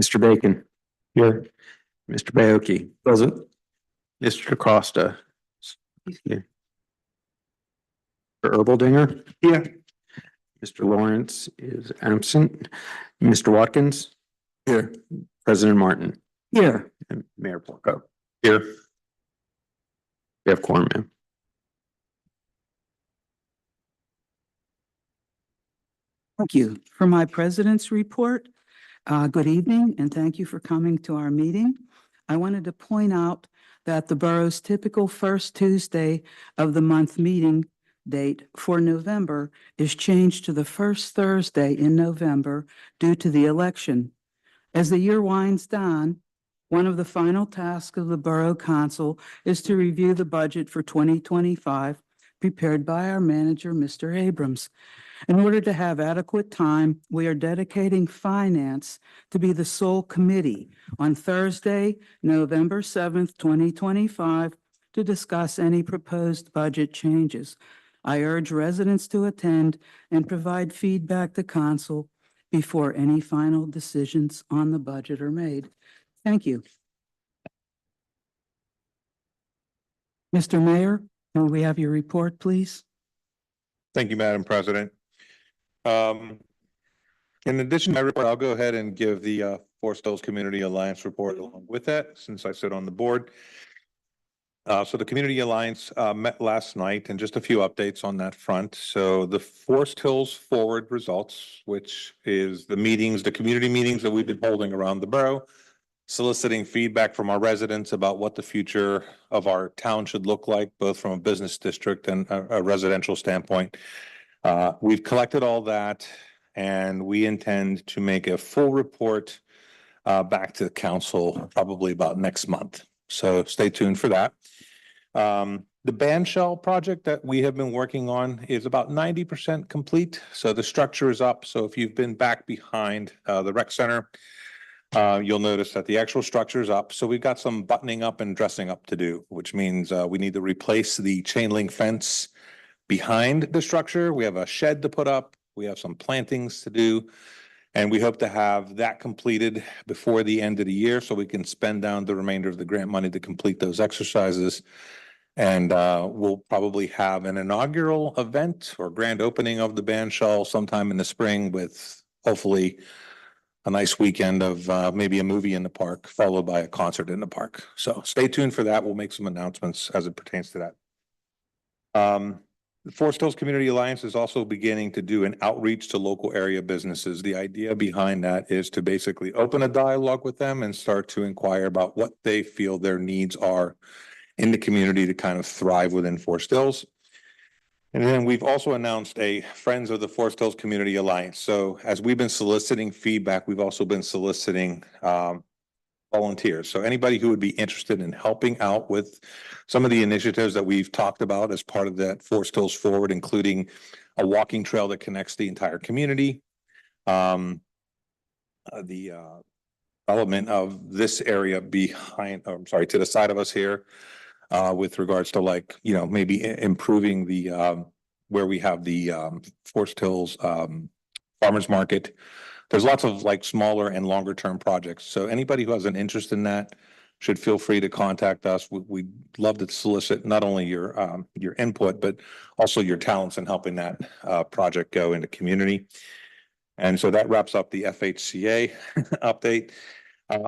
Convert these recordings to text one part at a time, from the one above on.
Mr. Bacon. Here. Mr. Baoki. Present. Mr. Costa. Here. Mr. Erbaldinger. Here. Mr. Lawrence is absent. Mr. Watkins. Here. President Martin. Here. And Mayor Porco. Here. We have quorum, ma'am. Thank you. For my president's report, good evening and thank you for coming to our meeting. I wanted to point out that the borough's typical first Tuesday of the month meeting date for November is changed to the first Thursday in November due to the election. As the year winds down, one of the final tasks of the Borough Council is to review the budget for 2025 prepared by our manager, Mr. Abrams. In order to have adequate time, we are dedicating finance to be the sole committee on Thursday, November 7th, 2025, to discuss any proposed budget changes. I urge residents to attend and provide feedback to council before any final decisions on the budget are made. Thank you. Mr. Mayor, may we have your report, please? Thank you, Madam President. In addition to my report, I'll go ahead and give the Forest Hills Community Alliance report along with that, since I sit on the board. So the Community Alliance met last night, and just a few updates on that front. So the Forest Hills Forward results, which is the meetings, the community meetings that we've been holding around the borough, soliciting feedback from our residents about what the future of our town should look like, both from a business district and a residential standpoint. We've collected all that, and we intend to make a full report back to the council probably about next month. So stay tuned for that. The band shell project that we have been working on is about 90% complete. So the structure is up. So if you've been back behind the rec center, you'll notice that the actual structure is up. So we've got some buttoning up and dressing up to do, which means we need to replace the chain link fence behind the structure. We have a shed to put up. We have some plantings to do. And we hope to have that completed before the end of the year so we can spend down the remainder of the grant money to complete those exercises. And we'll probably have an inaugural event or grand opening of the band shell sometime in the spring with hopefully a nice weekend of maybe a movie in the park, followed by a concert in the park. So stay tuned for that. We'll make some announcements as it pertains to that. The Forest Hills Community Alliance is also beginning to do an outreach to local area businesses. The idea behind that is to basically open a dialogue with them and start to inquire about what they feel their needs are in the community to kind of thrive within Forest Hills. And then we've also announced a Friends of the Forest Hills Community Alliance. So as we've been soliciting feedback, we've also been soliciting volunteers. So anybody who would be interested in helping out with some of the initiatives that we've talked about as part of that Forest Hills Forward, including a walking trail that connects the entire community, the development of this area behind, to the side of us here, with regards to maybe improving the where we have the Forest Hills Farmers Market. There's lots of smaller and longer term projects. So anybody who has an interest in that should feel free to contact us. We'd love to solicit not only your input, but also your talents in helping that project go into community. And so that wraps up the FHCA update.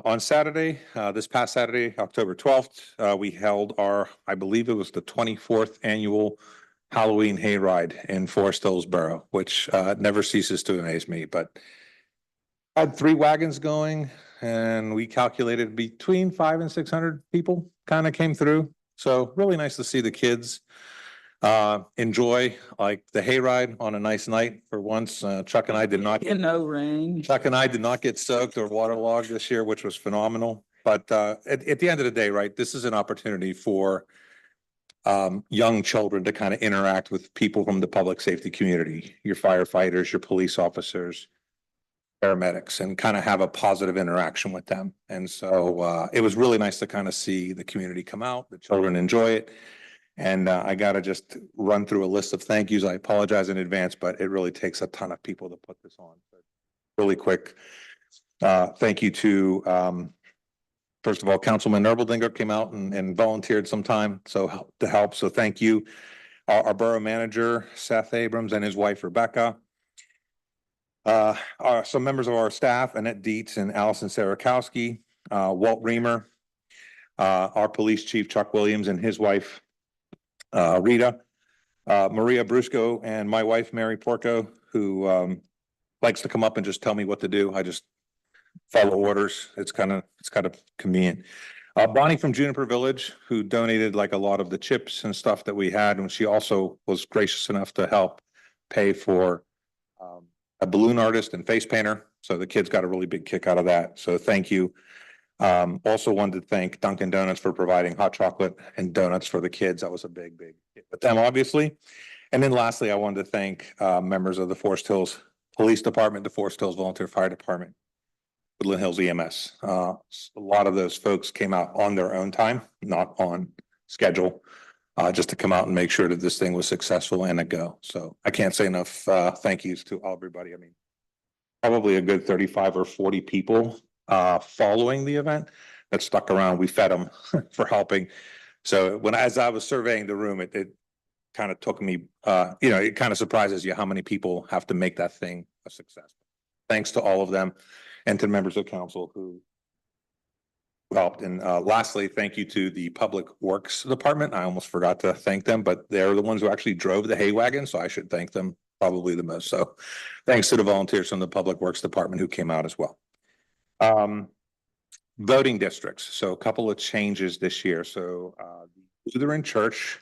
On Saturday, this past Saturday, October 12th, we held our, I believe it was the 24th annual Halloween hayride in Forest Hills Borough, which never ceases to amaze me. But had 3 wagons going, and we calculated between 500 and 600 people kind of came through. So really nice to see the kids enjoy the hayride on a nice night for once. Chuck and I did not get no rain. Chuck and I did not get soaked or waterlogged this year, which was phenomenal. But at the end of the day, right, this is an opportunity for young children to kind of interact with people from the public safety community, your firefighters, your police officers, paramedics, and kind of have a positive interaction with them. And so it was really nice to kind of see the community come out, the children enjoy it. And I got to just run through a list of thank yous. I apologize in advance, but it really takes a ton of people to put this on. But really quick. Thank you to, first of all, Councilman Erbaldinger came out and volunteered some time to help. So thank you. Our borough manager, Seth Abrams, and his wife, Rebecca. Some members of our staff, Annette Dietz and Allison Sarakowski, Walt Reamer, our police chief, Chuck Williams, and his wife, Rita, Maria Brusco, and my wife, Mary Porco, who likes to come up and just tell me what to do. I just follow orders. It's kind of convenient. Bonnie from Juniper Village, who donated like a lot of the chips and stuff that we had, and she also was gracious enough to help pay for a balloon artist and face painter. So the kids got a really big kick out of that. So thank you. Also wanted to thank Dunkin' Donuts for providing hot chocolate and donuts for the kids. That was a big hit with them, obviously. And then lastly, I wanted to thank members of the Forest Hills Police Department, the Forest Hills Volunteer Fire Department, Woodland Hills EMS. A lot of those folks came out on their own time, not on schedule, just to come out and make sure that this thing was successful and a go. So I can't say enough thank yous to everybody. I mean, probably a good 35 or 40 people following the event that stuck around. We fed them for helping. So as I was surveying the room, it kind of took me, it kind of surprises you how many people have to make that thing a success. Thanks to all of them and to members of council who helped. And lastly, thank you to the Public Works Department. I almost forgot to thank them, but they're the ones who actually drove the hay wagon, so I should thank them probably the most. So thanks to the volunteers from the Public Works Department who came out as well. Voting districts. So a couple of changes this year. So the Lutheran Church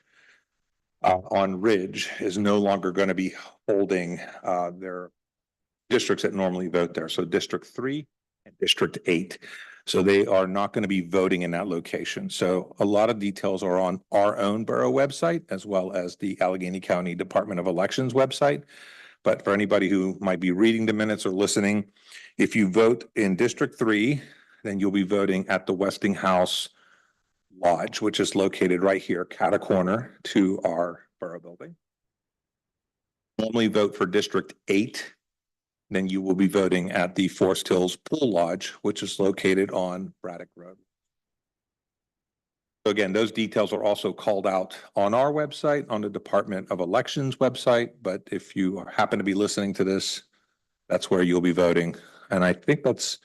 on Ridge is no longer going to be holding their districts that normally vote there. So District 3 and District 8. So they are not going to be voting in that location. So a lot of details are on our own borough website, as well as the Allegheny County Department of Elections website. But for anybody who might be reading the minutes or listening, if you vote in District 3, then you'll be voting at the Westinghouse Lodge, which is located right here, cat corner to our borough building. Normally vote for District 8, then you will be voting at the Forest Hills Pool Lodge, which is located on Braddock Road. So again, those details are also called out on our website, on the Department of Elections website. But if you happen to be listening to this, that's where you'll be voting. And I think that's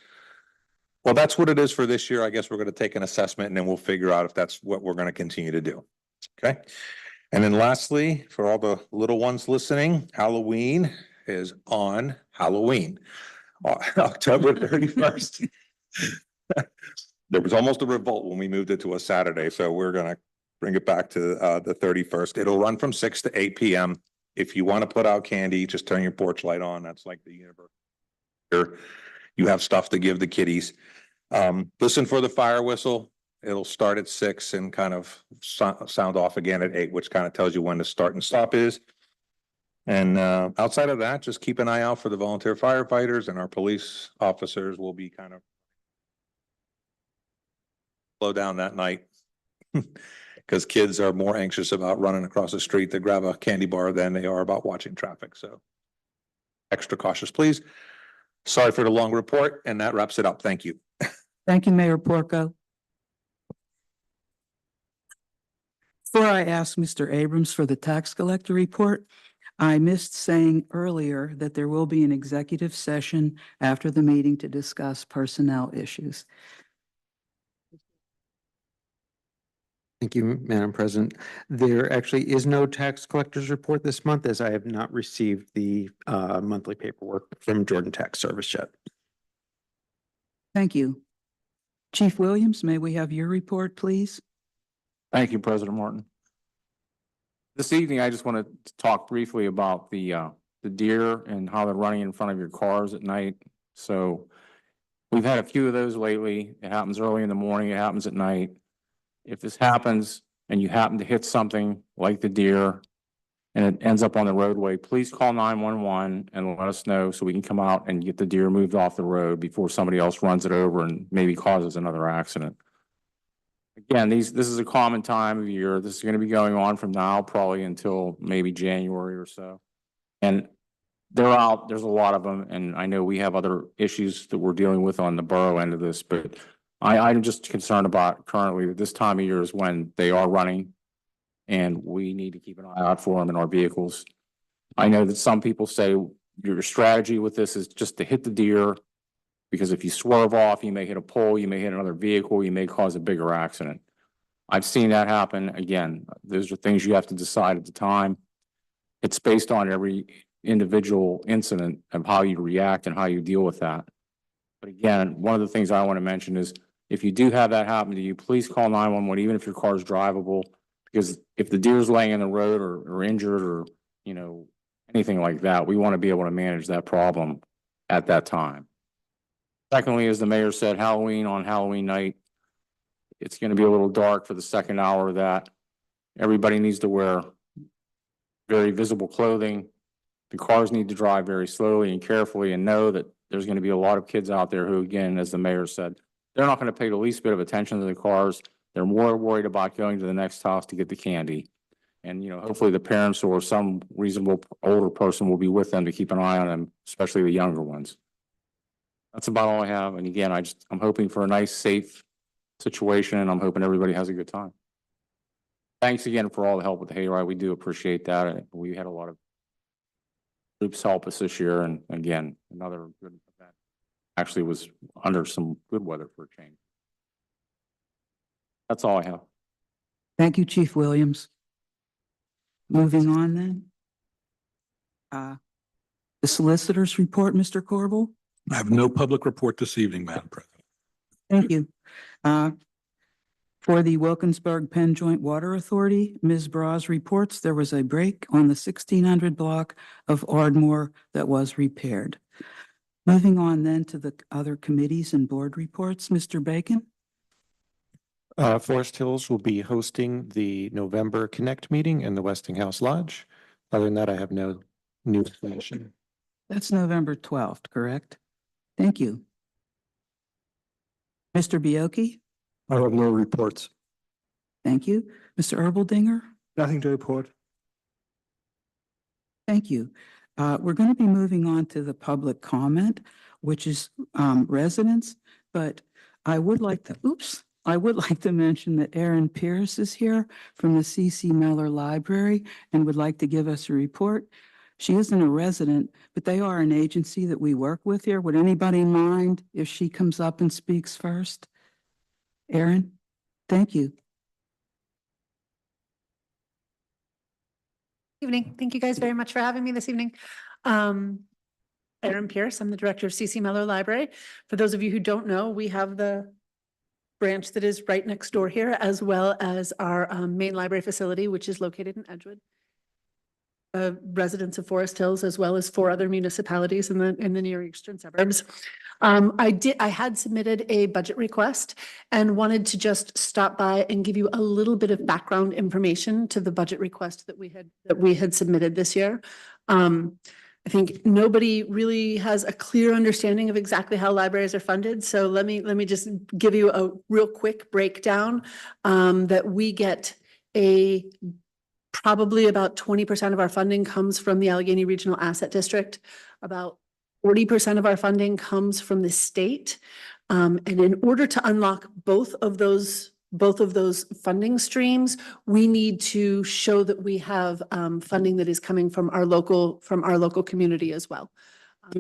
what it is for this year. I guess we're going to take an assessment and then we'll figure out if that's what we're going to continue to do. Okay. And then lastly, for all the little ones listening, Halloween is on Halloween, October 31st. There was almost a revolt when we moved it to a Saturday. So we're going to bring it back to the 31st. It'll run from 6 to 8 p.m. If you want to put out candy, just turn your porch light on. That's like the universe. Here, you have stuff to give the kiddies. Listen for the fire whistle. It'll start at 6 and kind of sound off again at 8, which kind of tells you when the start and stop is. And outside of that, just keep an eye out for the volunteer firefighters, and our police officers will be kind of slow down that night because kids are more anxious about running across the street to grab a candy bar than they are about watching traffic. So extra cautious, please. Sorry for the long report, and that wraps it up. Thank you. Thank you, Mayor Porco. Before I ask Mr. Abrams for the tax collector report, I missed saying earlier that there will be an executive session after the meeting to discuss personnel issues. Thank you, Madam President. There actually is no tax collector's report this month, as I have not received the monthly paperwork from Jordan Tax Service yet. Thank you. Chief Williams, may we have your report, please? Thank you, President Martin. This evening, I just want to talk briefly about the deer and how they're running in front of your cars at night. So we've had a few of those lately. It happens early in the morning. It happens at night. If this happens and you happen to hit something like the deer and it ends up on the roadway, please call 911 and let us know so we can come out and get the deer moved off the road before somebody else runs it over and maybe causes another accident. Again, this is a common time of year. This is going to be going on from now probably until maybe January or so. And they're out, there's a lot of them, and I know we have other issues that we're dealing with on the borough end of this, but I'm just concerned about currently that this time of year is when they are running, and we need to keep an eye out for them in our vehicles. I know that some people say your strategy with this is just to hit the deer, because if you swerve off, you may hit a pole, you may hit another vehicle, you may cause a bigger accident. I've seen that happen. Again, those are things you have to decide at the time. It's based on every individual incident of how you react and how you deal with that. But again, one of the things I want to mention is if you do have that happen to you, please call 911, even if your car is drivable, because if the deer is laying in the road or injured or, you know, anything like that, we want to be able to manage that problem at that time. Secondly, as the mayor said, Halloween on Halloween night, it's going to be a little dark for the second hour of that. Everybody needs to wear very visible clothing. The cars need to drive very slowly and carefully and know that there's going to be a lot of kids out there who, again, as the mayor said, they're not going to pay the least bit of attention to the cars. They're more worried about going to the next house to get the candy. And, you know, hopefully the parents or some reasonable older person will be with them to keep an eye on them, especially the younger ones. That's about all I have. And again, I'm hoping for a nice, safe situation, and I'm hoping everybody has a good time. Thanks again for all the help with the hayride. We do appreciate that. We had a lot of groups help us this year, and again, another good event. Actually was under some good weather for a change. That's all I have. Thank you, Chief Williams. Moving on then. The solicitor's report, Mr. Corbel. I have no public report this evening, Madam President. Thank you. For the Wilkinsburg Penn Joint Water Authority, Ms. Bras reports there was a break on the 1600 block of Ardmore that was repaired. Moving on then to the other committees and board reports, Mr. Bacon. Forest Hills will be hosting the November Connect meeting in the Westinghouse Lodge. Other than that, I have no new information. That's November 12th, correct? Thank you. Mr. Bioki. I have no reports. Thank you. Mr. Erbaldinger. Nothing to report. Thank you. We're going to be moving on to the public comment, which is residents, but I would like to mention that Erin Pierce is here from the C.C. Miller Library and would like to give us a report. She isn't a resident, but they are an agency that we work with here. Would anybody mind if she comes up and speaks first? Erin, thank you. Evening. Thank you guys very much for having me this evening. Erin Pierce, I'm the director of C.C. Miller Library. For those of you who don't know, we have the branch that is right next door here, as well as our main library facility, which is located in Edgewood. Residents of Forest Hills, as well as 4 other municipalities in the near eastern suburbs. I had submitted a budget request and wanted to just stop by and give you a little bit of background information to the budget request that we had submitted this year. I think nobody really has a clear understanding of exactly how libraries are funded. So let me just give you a real quick breakdown that we get probably about 20% of our funding comes from the Allegheny Regional Asset District. About 40% of our funding comes from the state. And in order to unlock both of those funding streams, we need to show that we have funding that is coming from our local community as well.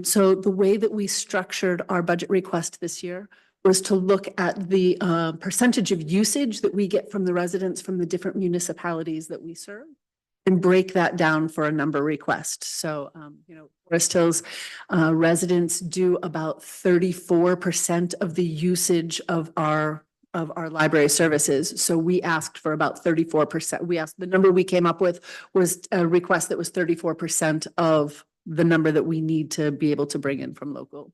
So the way that we structured our budget request this year was to look at the percentage of usage that we get from the residents from the different municipalities that we serve and break that down for a number request. So, Forest Hills residents do about 34% of the usage of our library services. So we asked for about 34%. The number we came up with was a request that was 34% of the number that we need to be able to bring in from local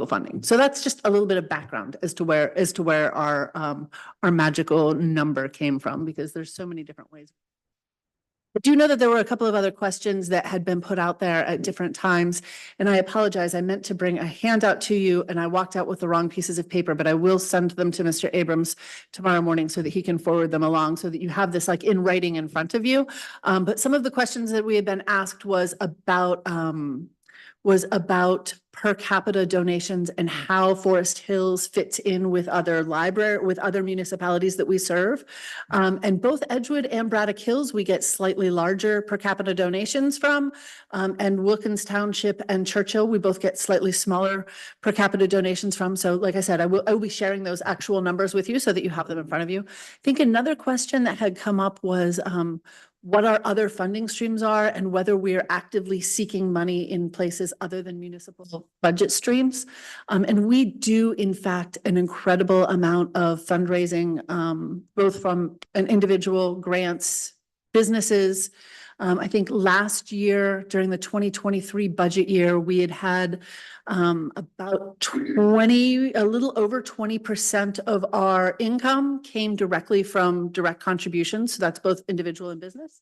funding. So that's just a little bit of background as to where our magical number came from, because there's so many different ways. I do know that there were a couple of other questions that had been put out there at different times, and I apologize. I meant to bring a handout to you and I walked out with the wrong pieces of paper, but I will send them to Mr. Abrams tomorrow morning so that he can forward them along so that you have this like in writing in front of you. But some of the questions that we had been asked was about was about per capita donations and how Forest Hills fits in with other with other municipalities that we serve. And both Edgewood and Braddock Hills, we get slightly larger per capita donations from. And Wilkins Township and Churchill, we both get slightly smaller per capita donations from. So like I said, I will be sharing those actual numbers with you so that you have them in front of you. I think another question that had come up was what our other funding streams are and whether we are actively seeking money in places other than municipal budget streams. And we do, in fact, an incredible amount of fundraising, both from an individual, grants, businesses. I think last year during the 2023 budget year, we had about a little over 20% of our income came directly from direct contributions. So that's both individual and business.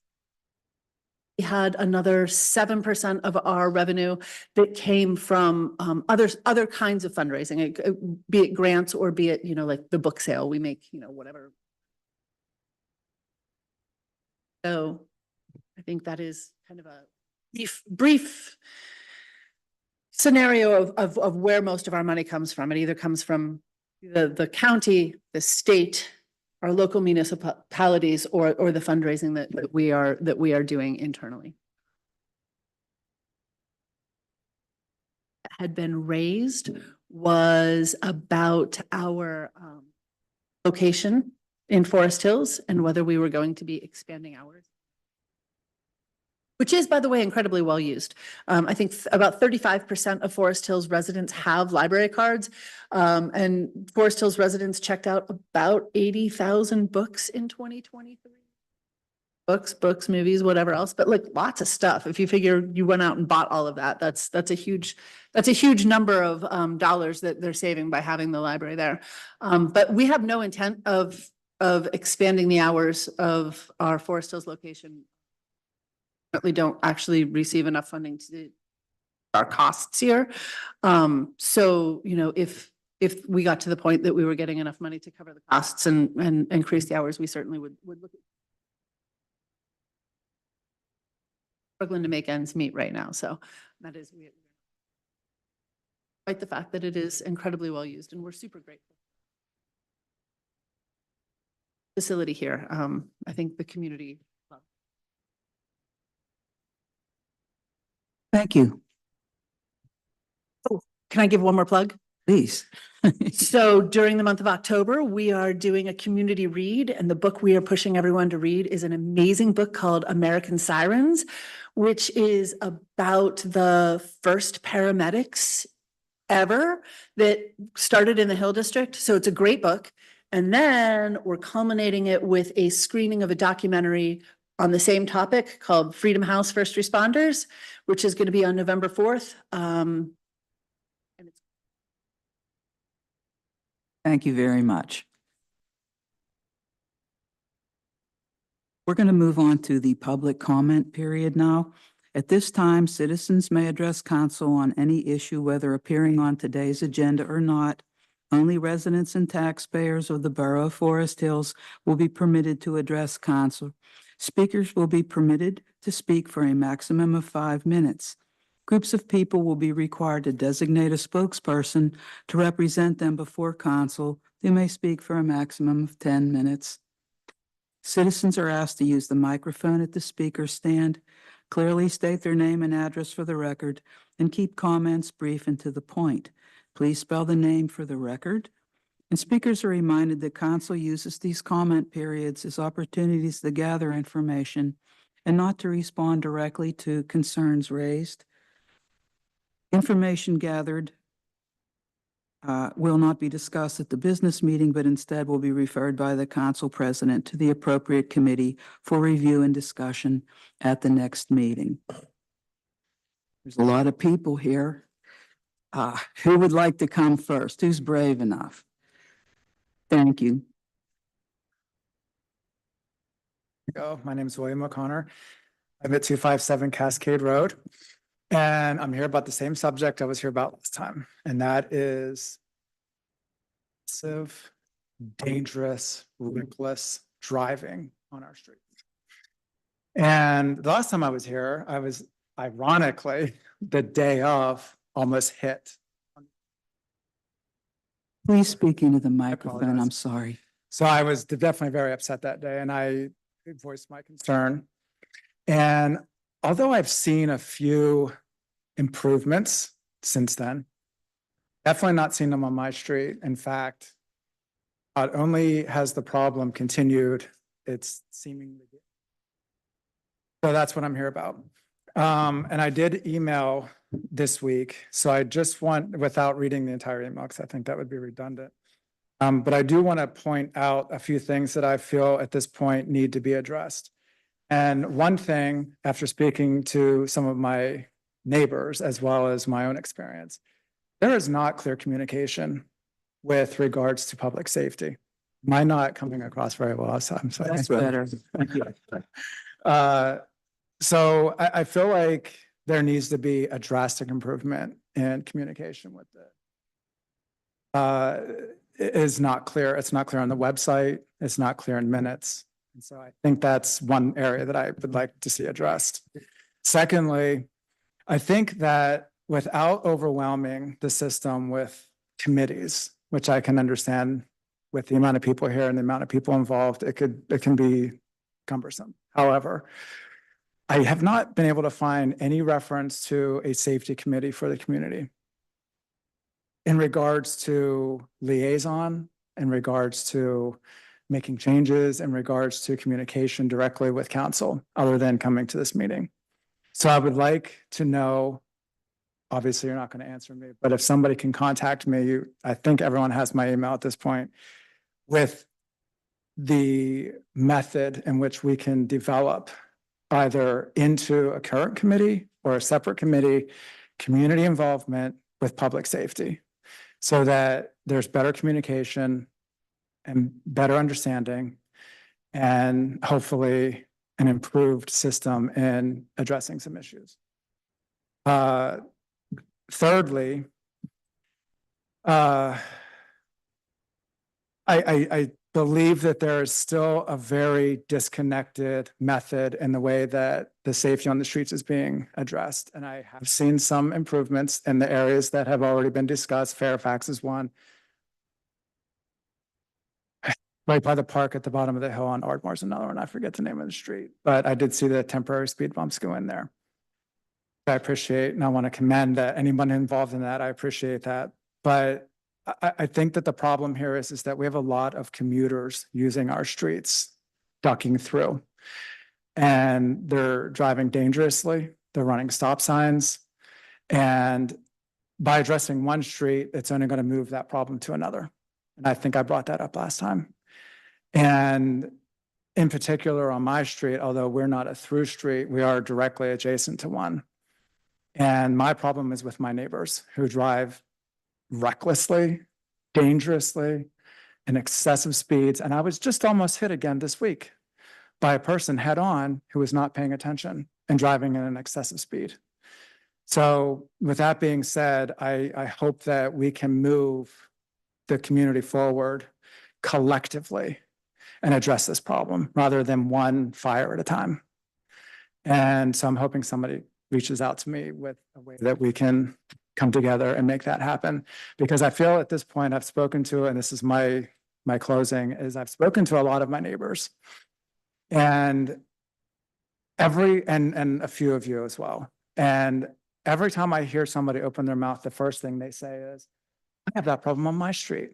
We had another 7% of our revenue that came from other kinds of fundraising, be it grants or be it, like the book sale, we make, whatever. So I think that is kind of a brief scenario of where most of our money comes from. It either comes from the county, the state, our local municipalities, or the fundraising that we are doing internally. Had been raised was about our location in Forest Hills and whether we were going to be expanding hours. Which is, by the way, incredibly well used. I think about 35% of Forest Hills residents have library cards. And Forest Hills residents checked out about 80,000 books in 2023. Books, movies, whatever else, but like lots of stuff. If you figure you went out and bought all of that, that's a huge number of dollars that they're saving by having the library there. But we have no intent of expanding the hours of our Forest Hills location. We don't actually receive enough funding to do our costs here. So, if we got to the point that we were getting enough money to cover the costs and increase the hours, we certainly would look at struggling to make ends meet right now. So that is quite the fact that it is incredibly well used, and we're super grateful. Facility here. I think the community. Thank you. Oh, can I give one more plug? Please. So during the month of October, we are doing a community read, and the book we are pushing everyone to read is an amazing book called American Sirens, which is about the first paramedics ever that started in the Hill District. So it's a great book. And then we're culminating it with a screening of a documentary on the same topic called Freedom House First Responders, which is going to be on November 4th. Thank you very much. We're going to move on to the public comment period now. At this time, citizens may address council on any issue, whether appearing on today's agenda or not. Only residents and taxpayers of the Borough of Forest Hills will be permitted to address council. Speakers will be permitted to speak for a maximum of 5 minutes. Groups of people will be required to designate a spokesperson to represent them before council. They may speak for a maximum of 10 minutes. Citizens are asked to use the microphone at the speaker stand, clearly state their name and address for the record, and keep comments brief and to the point. Please spell the name for the record. And speakers are reminded that council uses these comment periods as opportunities to gather information and not to respond directly to concerns raised. Information gathered will not be discussed at the business meeting, but instead will be referred by the council president to the appropriate committee for review and discussion at the next meeting. There's a lot of people here. Who would like to come first? Who's brave enough? Thank you. My name is William O'Connor. I'm at 257 Cascade Road. And I'm here about the same subject I was here about last time. And that is massive, dangerous, reckless driving on our streets. And the last time I was here, I was ironically, the day of almost hit. Please speak into the microphone. apologize. I'm sorry. So I was definitely very upset that day and I voiced my concern. And although I've seen a few improvements since then, definitely not seen them on my street. In fact, not only has the problem continued, it's seemingly. So that's what I'm here about. And I did email this week, so I just want, without reading the entire email, because I think that would be redundant. But I do want to point out a few things that I feel at this point need to be addressed. And one thing, after speaking to some of my neighbors as well as my own experience, there is not clear communication with regards to public safety. Am I not coming across very well? So I'm sorry. That's better. So I feel like there needs to be a drastic improvement in communication with it. It is not clear. It's not clear on the website. It's not clear in minutes. And so I think that's one area that I would like to see addressed. Secondly, I think that without overwhelming the system with committees, which I can understand with the amount of people here and the amount of people involved, it can be cumbersome. However, I have not been able to find any reference to a safety committee for the community. In regards to liaison, in regards to making changes, in regards to communication directly with council, other than coming to this meeting. So I would like to know, obviously you're not going to answer me, but if somebody can contact me, I think everyone has my email at this point, with the method in which we can develop either into a current committee or a separate committee, community involvement with public safety, so that there's better communication and better understanding, and hopefully an improved system in addressing some issues. Thirdly, I believe that there is still a very disconnected method in the way that the safety on the streets is being addressed. And I have seen some improvements in the areas that have already been discussed. Fairfax is one. Right by the park at the bottom of the hill on Ardmore's another one. I forget the name of the street, but I did see the temporary speed bumps go in there. I appreciate, and I want to commend anyone involved in that. I appreciate that. But I think that the problem here is that we have a lot of commuters using our streets, ducking through. And they're driving dangerously, they're running stop signs. And by addressing one street, it's only going to move that problem to another. And I think I brought that up last time. And in particular on my street, although we're not a through street, we are directly adjacent to one. And my problem is with my neighbors who drive recklessly, dangerously, and excessive speeds. And I was just almost hit again this week by a person head on who was not paying attention and driving at an excessive speed. So with that being said, I hope that we can move the community forward collectively and address this problem rather than one fire at a time. And so I'm hoping somebody reaches out to me with a way that we can come together and make that happen. Because I feel at this point I've spoken to, and this is my closing, is I've spoken to a lot of my neighbors. And and a few of you as well. And every time I hear somebody open their mouth, the first thing they say is, I have that problem on my street.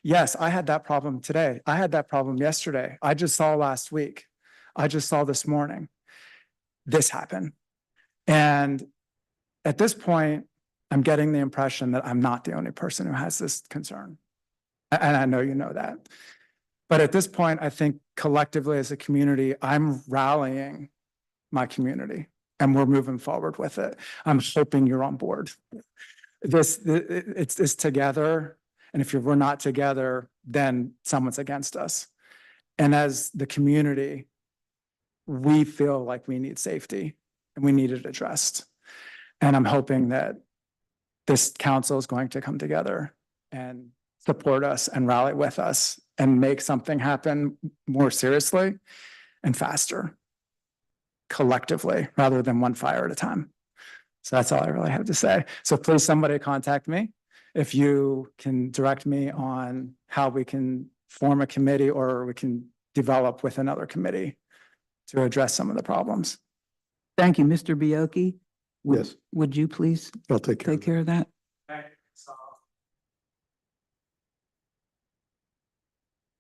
Yes, I had that problem today. I had that problem yesterday. I just saw last week. I just saw this morning. This happened. And at this point, I'm getting the impression that I'm not the only person who has this concern. And I know you know that. But at this point, I think collectively as a community, I'm rallying my community and we're moving forward with it. I'm hoping you're on board. It's together. And if we're not together, then someone's against us. And as the community, we feel like we need safety and we need it addressed. And I'm hoping that this council is going to come together and support us and rally with us and make something happen more seriously and faster, collectively, rather than one fire at a time. So that's all I really have to say. So please, somebody contact me if you can direct me on how we can form a committee or we can develop with another committee to address some of the problems. Thank you, Mr. Bioki. Yes. Would you please I'll take care take care of that?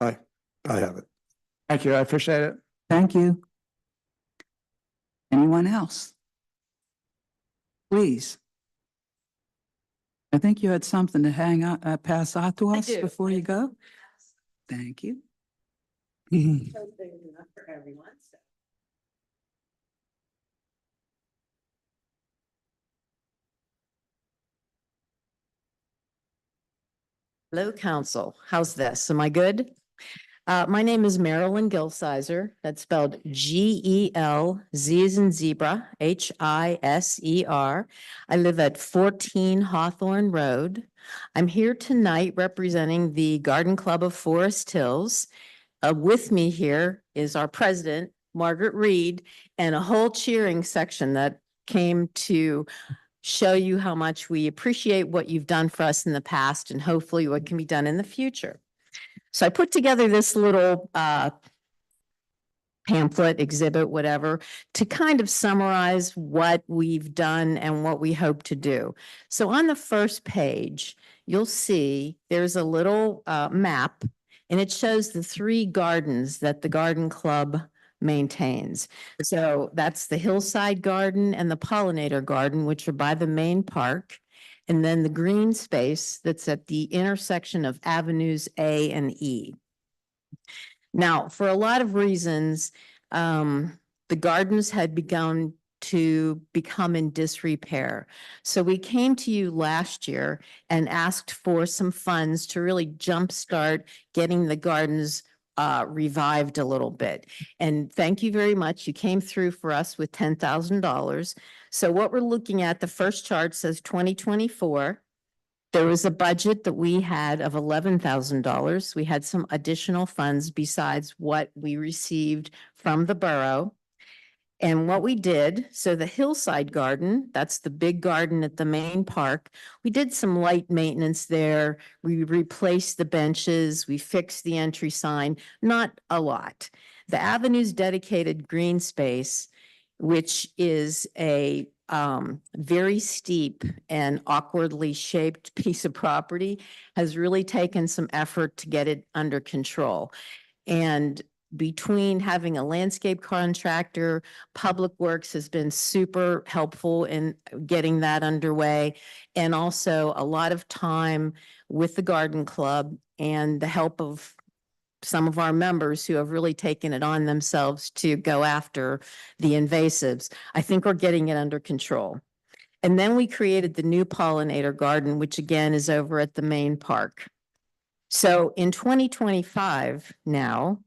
I have it. Thank you. I appreciate it. Thank you. Anyone else? Please. I think you had something to hang out, pass out to us do. before you go. Thank you. Hello, council. How's this? Am I good? My name is Marilyn Gilsizer. That's spelled G-E-L-Z as in zebra, H-I-S-E-R. I live at 14 Hawthorne Road. I'm here tonight representing the Garden Club of Forest Hills. With me here is our president, Margaret Reed, and a whole cheering section that came to show you how much we appreciate what you've done for us in the past and hopefully what can be done in the future. So I put together this little pamphlet, exhibit, whatever, to kind of summarize what we've done and what we hope to do. So on the first page, you'll see there's a little map, and it shows the 3 gardens that the Garden Club maintains. So that's the Hillside Garden and the Pollinator Garden, which are by the main park. And then the green space that's at the intersection of Avenues A and E. Now, for a lot of reasons, the gardens had begun to become in disrepair. So we came to you last year and asked for some funds to really jumpstart getting the gardens revived a little bit. And thank you very much. You came through for us with $10,000. So what we're looking at, the first chart says 2024. There was a budget that we had of $11,000. We had some additional funds besides what we received from the borough. And what we did, so the Hillside Garden, that's the big garden at the main park, we did some light maintenance there. We replaced the benches, we fixed the entry sign, not a lot. The Avenues dedicated green space, which is a very steep and awkwardly shaped piece of property, has really taken some effort to get it under control. And between having a landscape contractor, Public Works has been super helpful in getting that underway. And also a lot of time with the Garden Club and the help of some of our members who have really taken it on themselves to go after the invasives. I think we're getting it under control. And then we created the new Pollinator Garden, which again is over at the main park. So in 2025 now,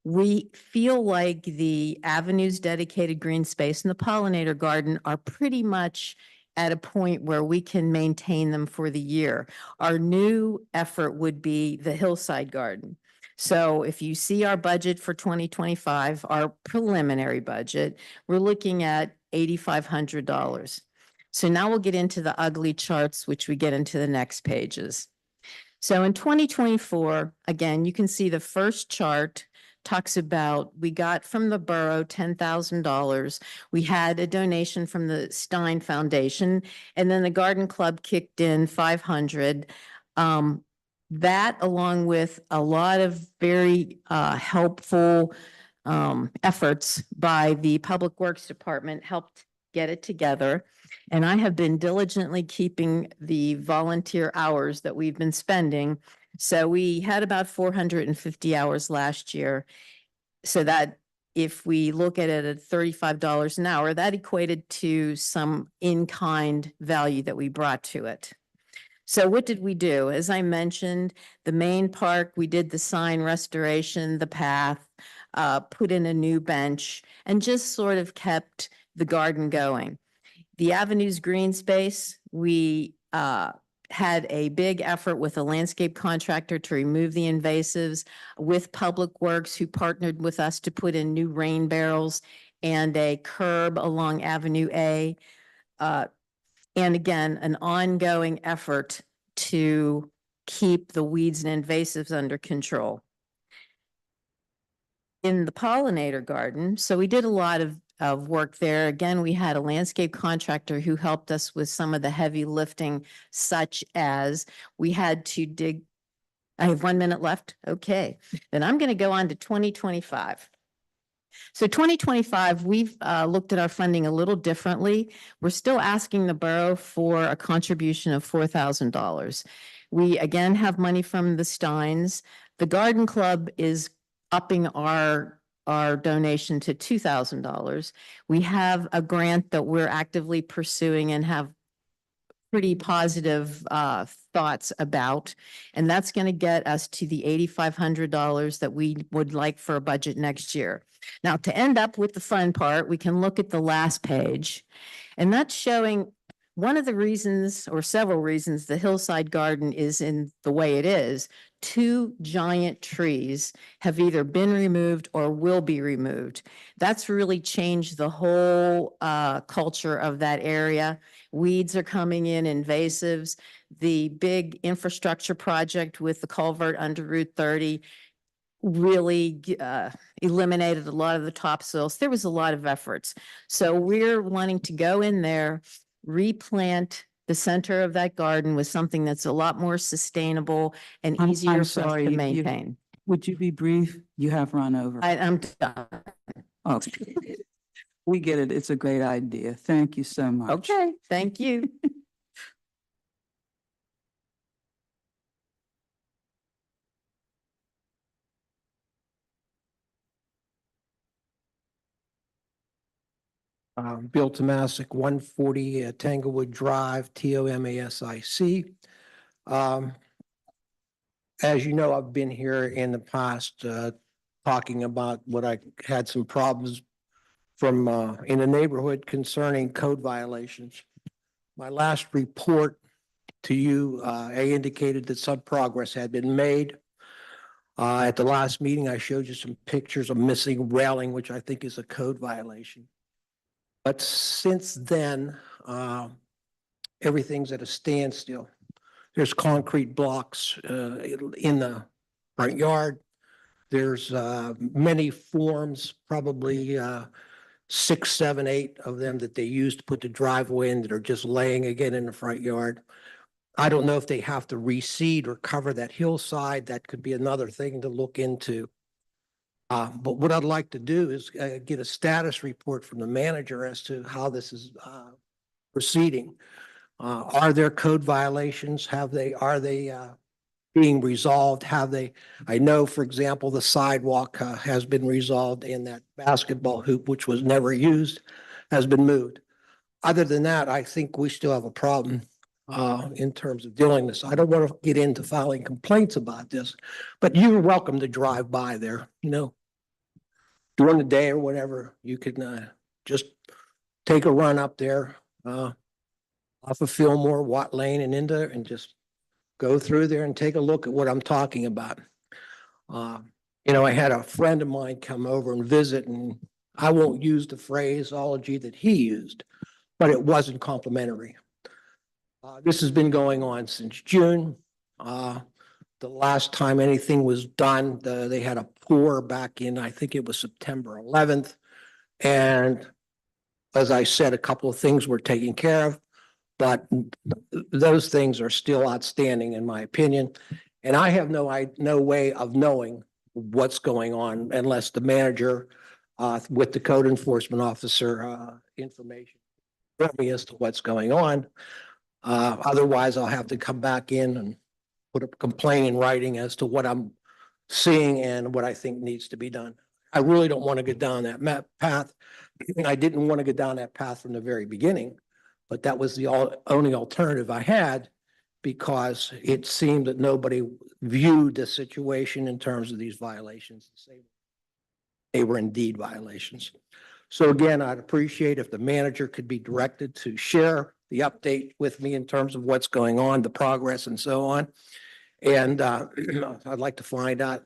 we feel like the Avenues dedicated green space and the Pollinator Garden are pretty much at a point where we can maintain them for the year. Our new effort would be the Hillside Garden. So if you see our budget for 2025, our preliminary budget, we're looking at $8,500. So now we'll get into the ugly charts, which we get into the next pages. So in 2024, again, you can see the first chart talks about, we got from the borough $10,000. We had a donation from the Stein Foundation, and then the Garden Club kicked in $500. That, along with a lot of very helpful efforts by the Public Works Department, helped get it together. And I have been diligently keeping the volunteer hours that we've been spending. So we had about 450 hours last year. So that if we look at it at $35 an hour, that equated to some in-kind value that we brought to it. So what did we do? As I mentioned, the main park, we did the sign restoration, the path, put in a new bench, and just sort of kept the garden going. The Avenues green space, we had a big effort with a landscape contractor to remove the invasives, with Public Works, who partnered with us to put in new rain barrels and a curb along Avenue A. And again, an ongoing effort to keep the weeds and invasives under control. In the pollinator garden, so we did a lot of work there. Again, we had a landscape contractor who helped us with some of the heavy lifting, such as we had to dig. I have 1 minute left. Okay, then I'm going to go on to 2025. So 2025, we've looked at our funding a little differently. We're still asking the borough for a contribution of $4,000. We again have money from the Steins. The Garden Club is upping our donation to $2,000. We have a grant that we're actively pursuing and have pretty positive thoughts about, and that's going to get us to the $8,500 that we would like for a budget next year. Now, to end up with the fun part, we can look at the last page, and that's showing one of the reasons, or several reasons, the hillside garden is in the way it is. 2 giant trees have either been removed or will be removed. That's really changed the whole culture of that area. Weeds are coming in, invasives. The big infrastructure project with the culvert under Route 30 really eliminated a lot of the topsoils. There was a lot of efforts. So we're wanting to go in there, replant the center of that garden with something that's a lot more sustainable and I'm easier for us sorry, to you- maintain. Would you be brief? You have run over. I'm done. Okay. We get it. It's a great idea. Thank you so much. Okay, thank you. Bill Tomasic, 140 Tanglewood Drive, TOMASIC. As you know, I've been here in the past talking about what I had some problems from in the neighborhood concerning code violations. My last report to you, I indicated that some progress had been made. At the last meeting, I showed you some pictures of missing railing, which I think is a code violation. But since then, everything's at a standstill. There's concrete blocks in the front yard. There's many forms, probably 6, 7, 8 of them that they use to put the driveway in that are just laying again in the front yard. I don't know if they have to reseed or cover that hillside. That could be another thing to look into. But what I'd like to do is get a status report from the manager as to how this is proceeding. Are there code violations? Are they being resolved? I know, for example, the sidewalk has been resolved and that basketball hoop, which was never used, has been moved. Other than that, I think we still have a problem in terms of dealing with this. I don't want to get into filing complaints about this, but you're welcome to drive by there, during the day or whatever. You can just take a run up there off of Fillmore, Watt Lane and into, and just go through there and take a look at what I'm talking about. I had a friend of mine come over and visit, and I won't use the phraseology that he used, but it wasn't complimentary. This has been going on since June. The last time anything was done, they had a pour back in, I think it was September 11th. And as I said, a couple of things were taken care of, but those things are still outstanding in my opinion. And I have no way of knowing what's going on unless the manager with the code enforcement officer information me as to what's going on. Otherwise, I'll have to come back in and put a complaint in writing as to what I'm seeing and what I think needs to be done. I really don't want to go down that path. And I didn't want to go down that path from the very beginning, but that was the only alternative I had because it seemed that nobody viewed the situation in terms of these violations. They were indeed violations. So again, I'd appreciate if the manager could be directed to share the update with me in terms of what's going on, the progress and so on. And I'd like to find out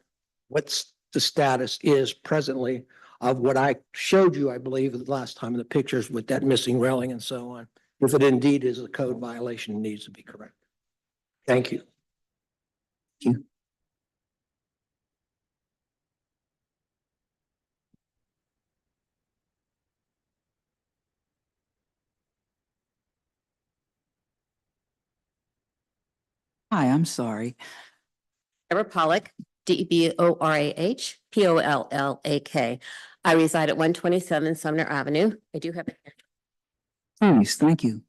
what's the status is presently of what I showed you, I believe, the last time in the pictures with that missing railing and so on. if it indeed is a code violation, it needs to be corrected. Thank you. Hi, I'm sorry. Deborah Pollack, DEBORAH, POLLAK. I reside at 127 Sumner Avenue. I do have. Please, thank you.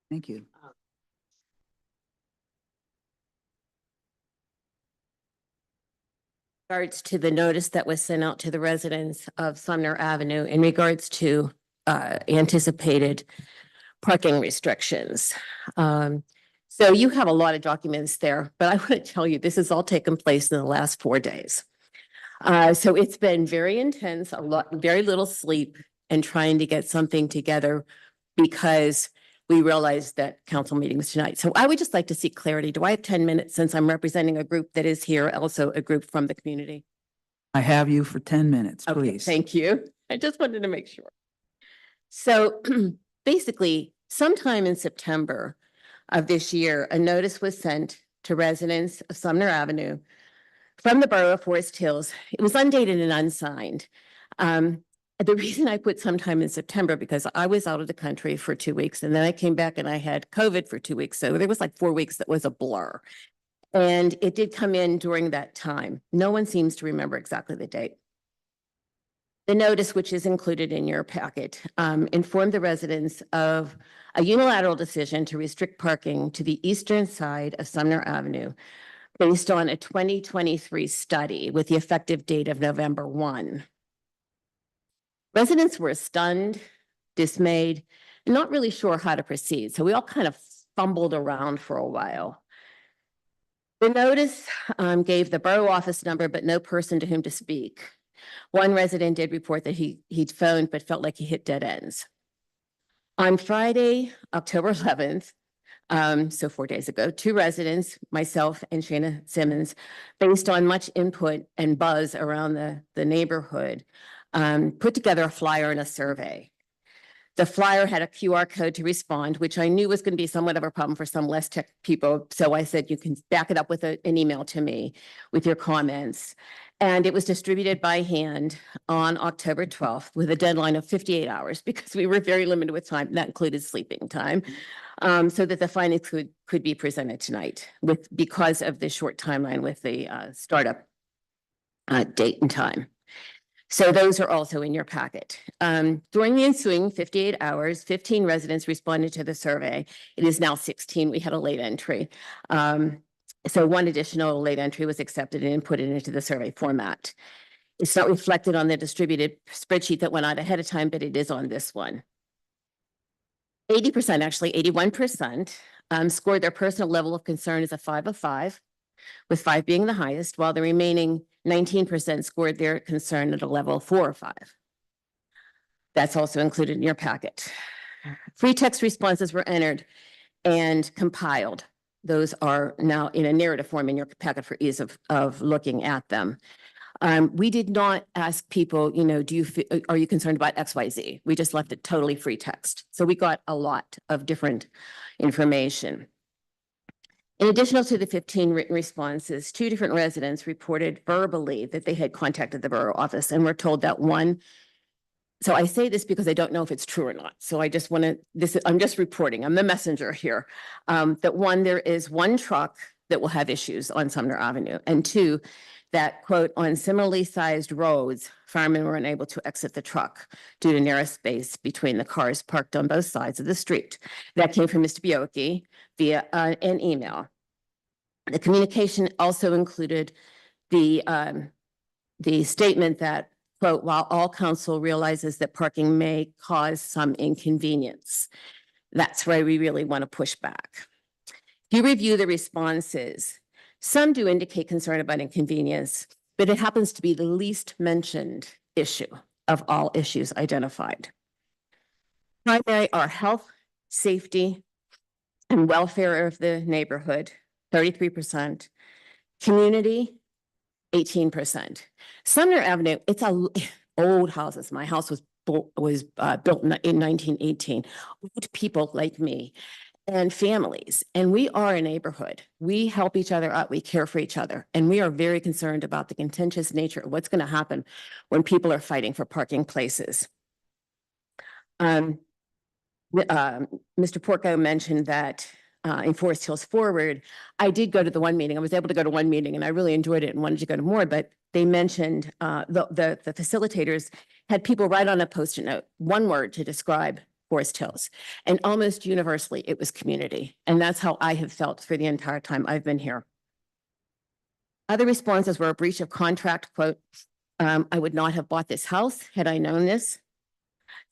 Thank you. Regards to the notice that was sent out to the residents of Sumner Avenue in regards to anticipated parking restrictions. So you have a lot of documents there, but I want to tell you, this has all taken place in the last 4 days. So it's been very intense, very little sleep, and trying to get something together because we realized that council meeting was tonight. So I would just like to seek clarity. Do I have 10 minutes since I'm representing a group that is here, also a group from the community? I have you for 10 minutes, Okay, please. thank you. I just wanted to make sure. So basically, sometime in September of this year, a notice was sent to residents of Sumner Avenue from the borough of Forest Hills. It was undated and unsigned. The reason I put sometime in September, because I was out of the country for 2 weeks and then I came back and I had COVID for 2 weeks. So there was like 4 weeks that was a blur. And it did come in during that time. No one seems to remember exactly the date. The notice, which is included in your packet, informed the residents of a unilateral decision to restrict parking to the eastern side of Sumner Avenue based on a 2023 study with the effective date of November 1. Residents were stunned, dismayed, and not really sure how to proceed. So we all kind of fumbled around for a while. The notice gave the borough office number, but no person to whom to speak. One resident did report that he'd phoned, but felt like he hit dead ends. On Friday, October 11th, so 4 days ago, 2 residents, myself and Shana Simmons, based on much input and buzz around the neighborhood, put together a flyer and a survey. The flyer had a QR code to respond, which I knew was going to be somewhat of a problem for some less tech people. So I said, you can back it up with an email to me with your comments. And it was distributed by hand on October 12th with a deadline of 58 hours because we were very limited with time. That included sleeping time, so that the findings could be presented tonight because of the short timeline with the startup date and time. So those are also in your packet. During the ensuing 58 hours, 15 residents responded to the survey. It is now 16. We had a late entry. So one additional late entry was accepted and put it into the survey format. It's not reflected on the distributed spreadsheet that went out ahead of time, but it is on this one. 80%, actually 81%, scored their personal level of concern as a 5 of 5, with 5 being the highest, while the remaining 19% scored their concern at a level 4 or 5. That's also included in your packet. Free text responses were entered and compiled. Those are now in a narrative form in your packet for ease of looking at them. We did not ask people, are you concerned about XYZ? We just left it totally free text. So we got a lot of different information. In addition to the 15 written responses, 2 different residents reported verbally that they had contacted the borough office and were told that one. So I say this because I don't know if it's true or not. So I just want to, I'm just reporting, I'm the messenger here. That one, there is one truck that will have issues on Sumner Avenue, and 2, that quote, on similarly sized roads, firemen were unable to exit the truck due to narrow space between the cars parked on both sides of the street. That came from Mr. Bioki via an email. The communication also included the statement that, quote, while all council realizes that parking may cause some inconvenience. That's where we really want to push back. If you review the responses, some do indicate concern about inconvenience, but it happens to be the least mentioned issue of all issues identified. Primary are health, safety, and welfare of the neighborhood, 33%, community, 18%. Sumner Avenue, it's old houses. My house was built in 1918. Old people like me and families. And we are a neighborhood. We help each other out. We care for each other. And we are very concerned about the contentious nature of what's going to happen when people are fighting for parking places. Mr. Porco mentioned that in Forest Hills Forward, I did go to the one meeting. I was able to go to one meeting and I really enjoyed it and wanted to go to more, but they mentioned the facilitators had people write on a Post-it note, one word to describe Forest Hills. And almost universally, it was community. And that's how I have felt for the entire time I've been here. Other responses were a breach of contract, quote, I would not have bought this house had I known this.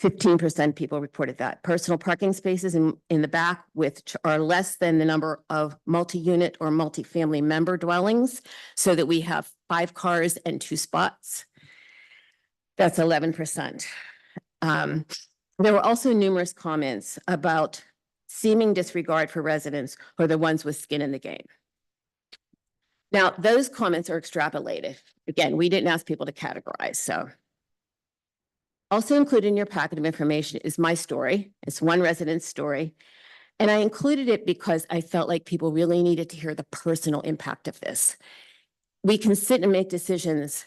15% people reported that. Personal parking spaces in the back which are less than the number of multi-unit or multi-family member dwellings, so that we have 5 cars and 2 spots. That's 11%. There were also numerous comments about seeming disregard for residents who are the ones with skin in the game. Now, those comments are extrapolated. Again, we didn't ask people to categorize, so. Also included in your packet of information is my story. It's one resident's story. And I included it because I felt like people really needed to hear the personal impact of this. We can sit and make decisions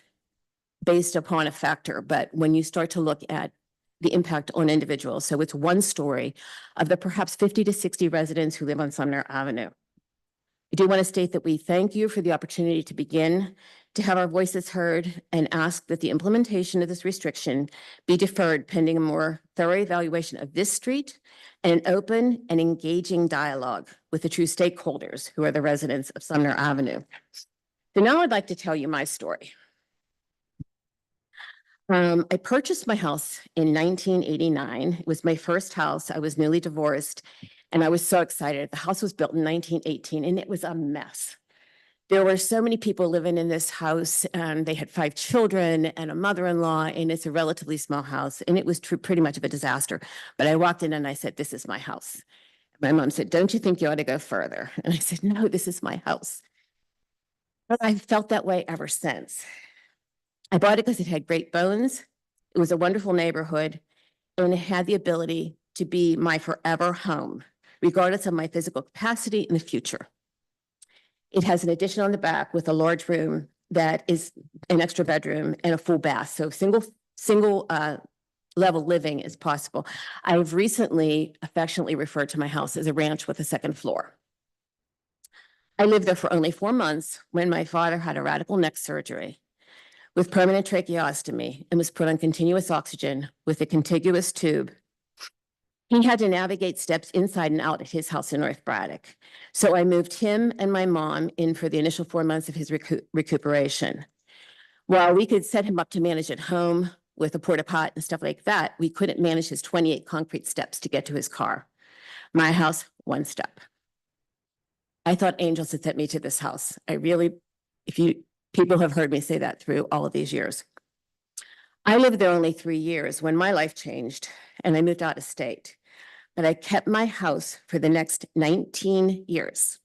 based upon a factor, but when you start to look at the impact on individuals, so it's one story of the perhaps 50 to 60 residents who live on Sumner Avenue. I do want to state that we thank you for the opportunity to begin to have our voices heard and ask that the implementation of this restriction be deferred pending a more thorough evaluation of this street and an open and engaging dialogue with the true stakeholders who are the residents of Sumner Avenue. So now I'd like to tell you my story. I purchased my house in 1989. It was my first house. I was newly divorced and I was so excited. The house was built in 1918 and it was a mess. There were so many people living in this house and they had 5 children and a mother-in-law, and it's a relatively small house and it was pretty much of a disaster. But I walked in and I said, this is my house. My mom said, don't you think you ought to go further? And I said, no, this is my house. But I've felt that way ever since. I bought it because it had great bones. It was a wonderful neighborhood and it had the ability to be my forever home, regardless of my physical capacity in the future. It has an addition on the back with a large room that is an extra bedroom and a full bath. So single level living is possible. I've recently affectionately referred to my house as a ranch with a 2nd floor. I lived there for only 4 months when my father had a radical neck surgery with permanent tracheostomy and was put on continuous oxygen with a contiguous tube. He had to navigate steps inside and out at his house in North Braddock. So I moved him and my mom in for the initial 4 months of his recuperation. While we could set him up to manage at home with a porta pot and stuff like that, we couldn't manage his 28 concrete steps to get to his car. My house, 1 step. I thought angels had sent me to this house. I really, people have heard me say that through all of these years. I lived there only 3 years when my life changed and I moved out of state, but I kept my house for the next 19 years.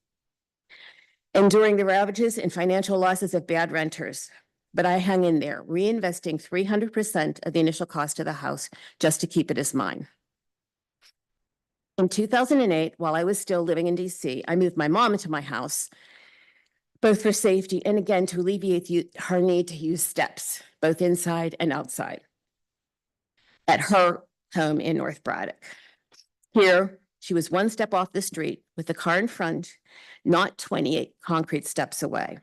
Enduring the ravages and financial losses of bad renters, but I hung in there, reinvesting 300% of the initial cost of the house just to keep it as mine. In 2008, while I was still living in DC, I moved my mom into my house, both for safety and again to alleviate her need to use steps, both inside and outside, at her home in North Braddock. Here, she was 1 step off the street with the car in front, not 28 concrete steps away.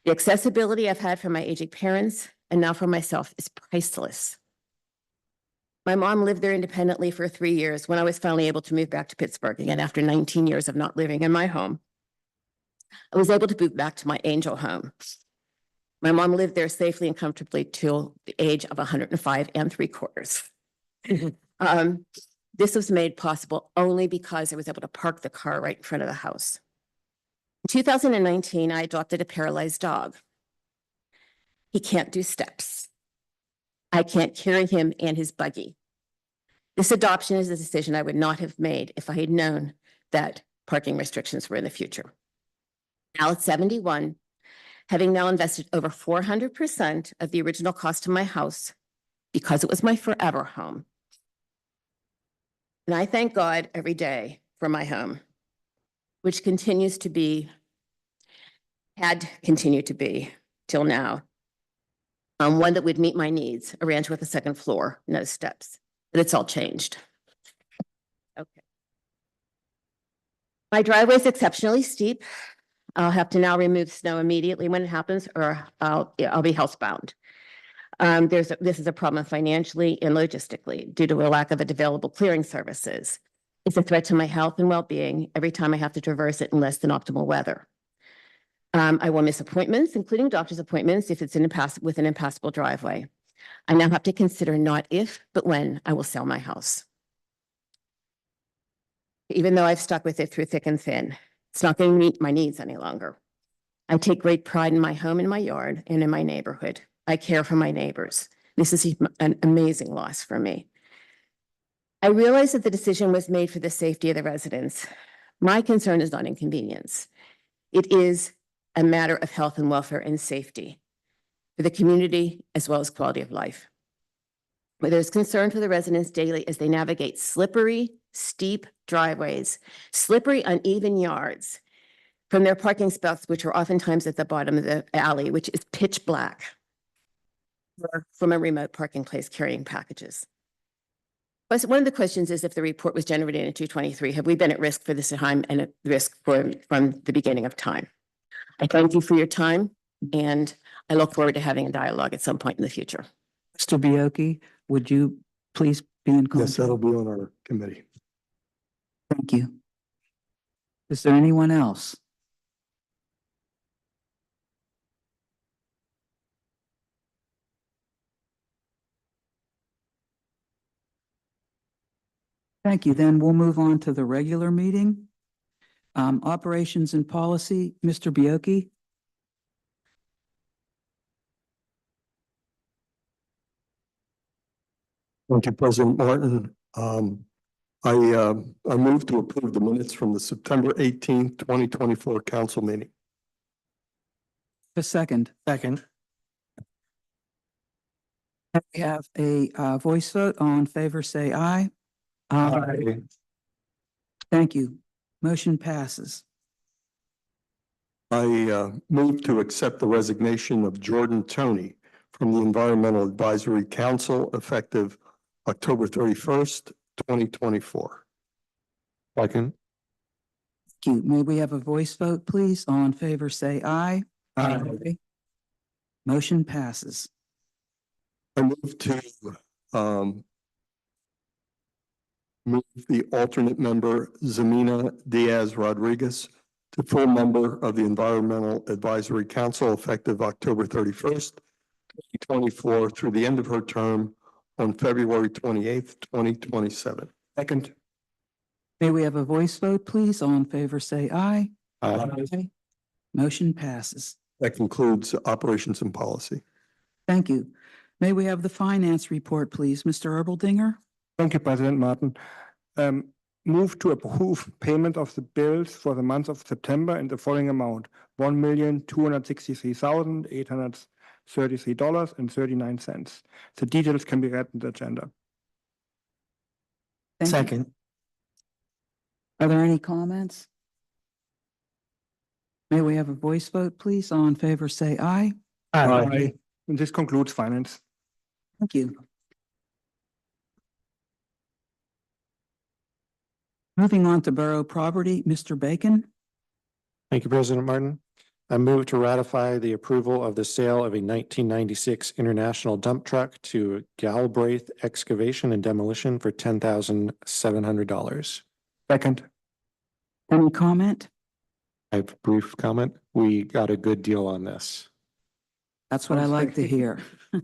The accessibility I've had from my aging parents and now for myself is priceless. My mom lived there independently for 3 years when I was finally able to move back to Pittsburgh again after 19 years of not living in my home. I was able to move back to my angel home. My mom lived there safely and comfortably till the age of 105 3/4. This was made possible only because I was able to park the car right in front of the house. In 2019, I adopted a paralyzed dog. He can't do steps. I can't carry him and his buggy. This adoption is a decision I would not have made if I had known that parking restrictions were in the future. Now at 71, having now invested over 400% of the original cost of my house because it was my forever home. And I thank God every day for my home, which continues to be, had continued to be till now, one that would meet my needs, a ranch with a second floor, no steps, but it's all changed. Okay. My driveway is exceptionally steep. I'll have to now remove snow immediately when it happens, or I'll be housebound. This is a problem financially and logistically due to a lack of available clearing services. It's a threat to my health and well-being every time I have to traverse it in less than optimal weather. I will miss appointments, including doctor's appointments, if it's with an impassable driveway. I now have to consider not if, but when I will sell my house. Even though I've stuck with it through thick and thin, it's not going to meet my needs any longer. I take great pride in my home, in my yard, and in my neighborhood. I care for my neighbors. This is an amazing loss for me. I realize that the decision was made for the safety of the residents. My concern is not inconvenience. It is a matter of health and welfare and safety for the community as well as quality of life. But there's concern for the residents daily as they navigate slippery, steep driveways, slippery, uneven yards from their parking spots, which are oftentimes at the bottom of the alley, which is pitch black, or from a remote parking place carrying packages. But one of the questions is, if the report was generated in 223, have we been at risk for this time and at risk from the beginning of time? I thank you for your time, and I look forward to having a dialogue at some point in the future. Mr. Bioki, would you please be in contact? Yes, that'll be on our committee. Thank you. Is there anyone else? Thank you. Then we'll move on to the regular meeting. Operations and policy, Mr. Bioki. Thank you, President Martin. I move to approve the minutes from the September 18th, 2024 council meeting. A second. Second. We have a voice vote. All in favor, say aye. Thank you. Motion passes. I move to accept the resignation of Jordan Tony from the Environmental Advisory Council effective October 31st, 2024. Second. Thank you. May we have a voice vote, please? All in favor, say aye. Aye. Motion passes. I move to move the alternate member Zamina Diaz Rodriguez to full member of the Environmental Advisory Council effective October 31st, 2024 through the end of her term on February 28th, 2027. Second. May we have a voice vote, please? All in favor, say aye. Aye. Motion passes. That concludes operations and policy. Thank you. May we have the finance report, please? Mr. Erbeldinger? Thank you, President Martin. Move to approve payment of the bills for the month of September in the following amount: $1,263,833.39. The details can be read in the agenda. Thank you. Second. Are there any comments? May we have a voice vote, please? All in favor, say aye. Aye. And this concludes finance. Thank you. Moving on to Borough Property, Mr. Bacon. Thank you, President Martin. I move to ratify the approval of the sale of a 1996 International dump truck to Galbraith Excavation and Demolition for $10,700. Second. Any comment? I have a brief comment. We got a good deal on this. That's what I like to hear. May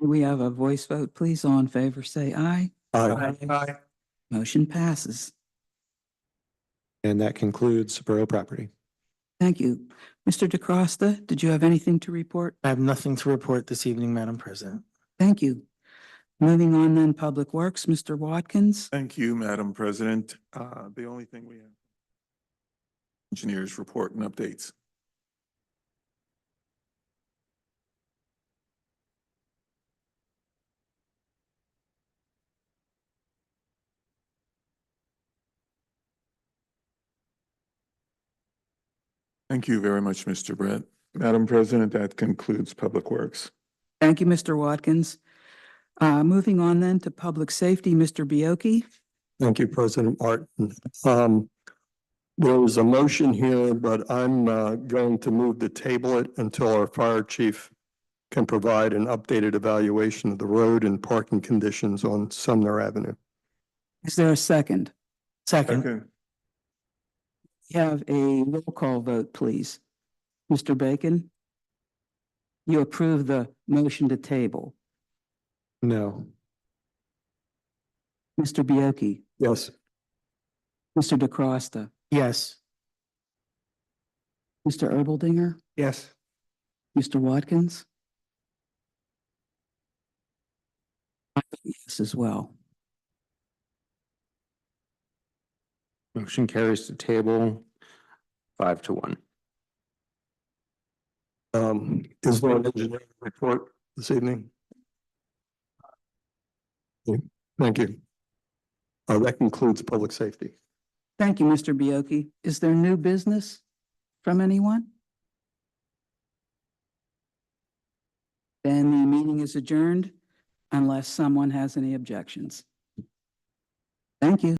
we have a voice vote, please? All in favor, say aye. Aye. Motion passes. And that concludes Borough Property. Thank you. Mr. DeCosta, did you have anything to report? I have nothing to report this evening, Madam President. Thank you. Moving on then, Public Works, Mr. Watkins. Thank you, Madam President. The only thing we have, engineers report and updates. Thank you very much, Mr. Brett. Madam President, that concludes Public Works. Thank you, Mr. Watkins. Moving on then to Public Safety, Mr. Bioki. Thank you, President Martin. There was a motion here, but I'm going to move to table it until our fire chief can provide an updated evaluation of the road and parking conditions on Sumner Avenue. Is there a second? Second. Okay. Have a roll call vote, please. Mr. Bacon? You approve the motion to table. No. Mr. Bioki? Yes. Mr. DeCrosta? Yes. Mr. Erbaldinger? Yes. Mr. Watkins? Yes, as well. Motion carries to table 5-1. Is there an engineering report this evening? Thank you. That concludes public safety. Thank you, Mr. Bioki. Is there new business from anyone? Then the meeting is adjourned unless someone has any objections. Thank you.